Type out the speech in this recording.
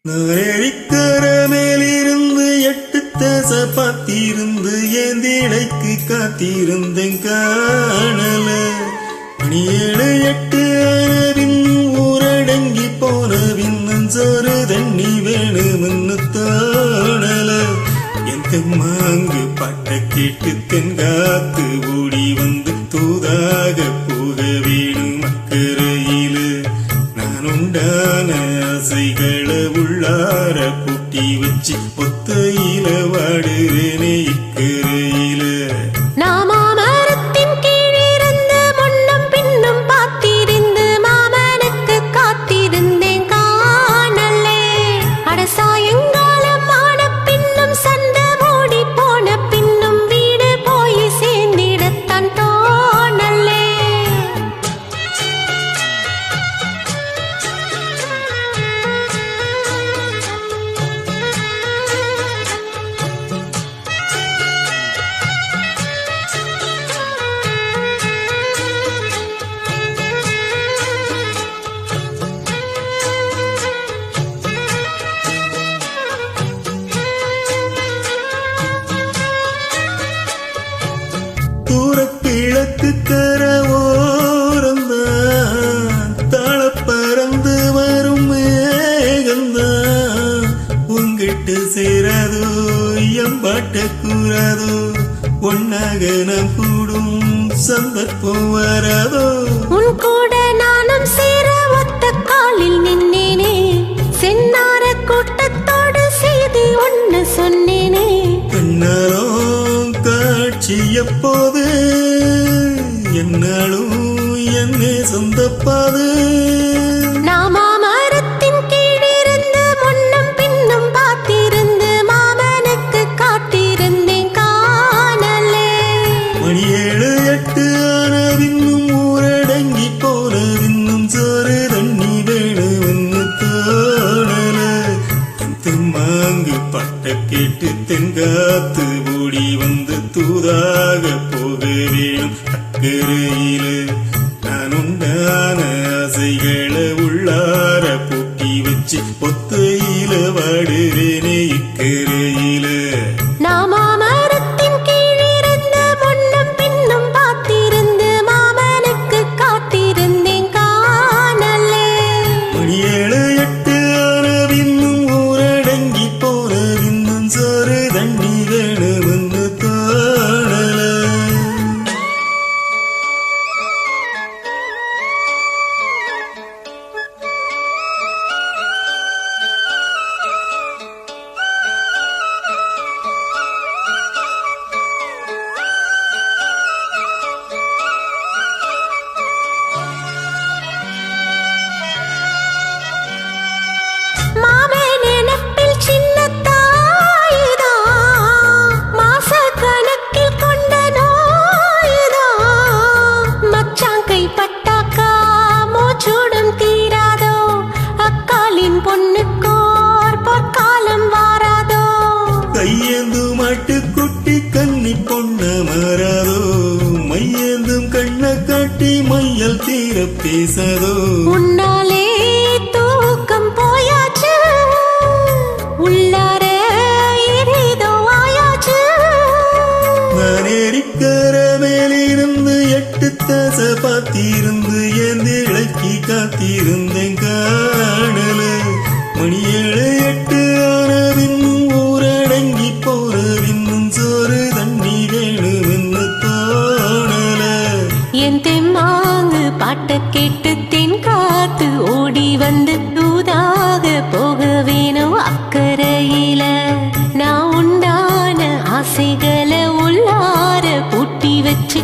நாரேரிக்கர மேலிருந்து 8 தேச பார்த்திருந்து ஏந்திடைக்கு காத்திருந்தேன் காணல. மணி 7 8 ஆனவின் ஊரடங்கி போனவின் சோறு தண்ணி வேணும்னு தோணல. என் தெம்மாங்கு பாட்ட கேட்டு தென்காத்து ஓடி வந்து தூதாக போக வேணும் அக்கறையில. நான் உண்டான ஆசைகளை உள்ளார பூட்டி வச்சு ஒத்தையில வாடுறேனே இக்கரையில. நாமாமரத்தின் கீழிருந்து முன்னும் பின்னும் பார்த்திருந்து மாமனுக்கு காத்திருந்தேன் காணலே. அட சாயங்காலம் ஆன பின்னும் சண்டை மூடி போன பின்னும் வீடு போய் சேர்ந்திடத்தான் தோணலே. கிழக்கு கர ஓரந்தான் தாழ பறந்து வரும் மேகந்தான். உங்கிட்டு சேராதோ எம்பாட்ட கூறாதோ ஒன்னாக நாம் கூடும் சந்தர்ப்பம் வராதோ. உன் கூட நானும் சேர ஒத்த காலில் நின்னேனே. சென்னார கூட்டத்தோடு செய்தி ஒன்னு சொன்னேனே. கண்ணாலும் காட்சி எப்போது என்னாலும் என்னே சொந்தப்பாது. நாமாமரத்தின் கீழிருந்து முன்னும் பின்னும் பார்த்திருந்து மாமனுக்கு காத்திருந்தேன் காணலே. மணி 7 8 ஆனவின்னும் ஊரடங்கி போனவின்னும் சோறு தண்ணி வேணும்னு தோணல. தெம்மாங்கு பாட்ட கேட்டு தென்காத்து ஓடி வந்து தூதாக போக வேணும் அக்கறையில. நான் உண்டான ஆசைகளை உள்ளார பூட்டி வச்சு ஒத்தையில வாடுறேனே இக்கரையில. நாமாமரத்தின் கீழிருந்து முன்னும் பின்னும் பார்த்திருந்து மாமனுக்கு காத்திருந்தேன் காணலே. மணி 7 8 ஆனவின்னும் ஊரடங்கி போனவின்னும் சோறு தண்ணி வேணும்னு தோணல. மாமே நினைப்பில் சின்ன தாயுதா. மாச கணக்கில் கொண்ட நோயுதா. மச்சான் கைப்பட்டாக்கா மூச்சூடும் தீராதோ. அக்காலின் பொண்ணுக்கோர் பொற்காலம் வாராதோ. கையேந்து மாட்டு குட்டி கன்னி பொண்ண மாறாதோ. மையேந்தும் கண்ண காட்டி மையல் தீர பேசாதோ. உன்னாலே தூக்கம் போயாச்சு. உள்ளார ஏதேதோ ஆயாச்சு. நானேரிக்கர மேலிருந்து 8 தேச பார்த்திருந்து ஏந்திழைக்கு காத்திருந்தேன் காணல. மணி 7 8 ஆனவின் ஊரடங்கி போறவின்னும் சோறு தண்ணி வேணும்னு தோணல. என் தெம்மாங்கு பாட்ட கேட்டு தென்காத்து ஓடி வந்து தூதாக போக வேணும் அக்கறையில. நான் உண்டான ஆசைகளை உள்ளார பூட்டி வச்சு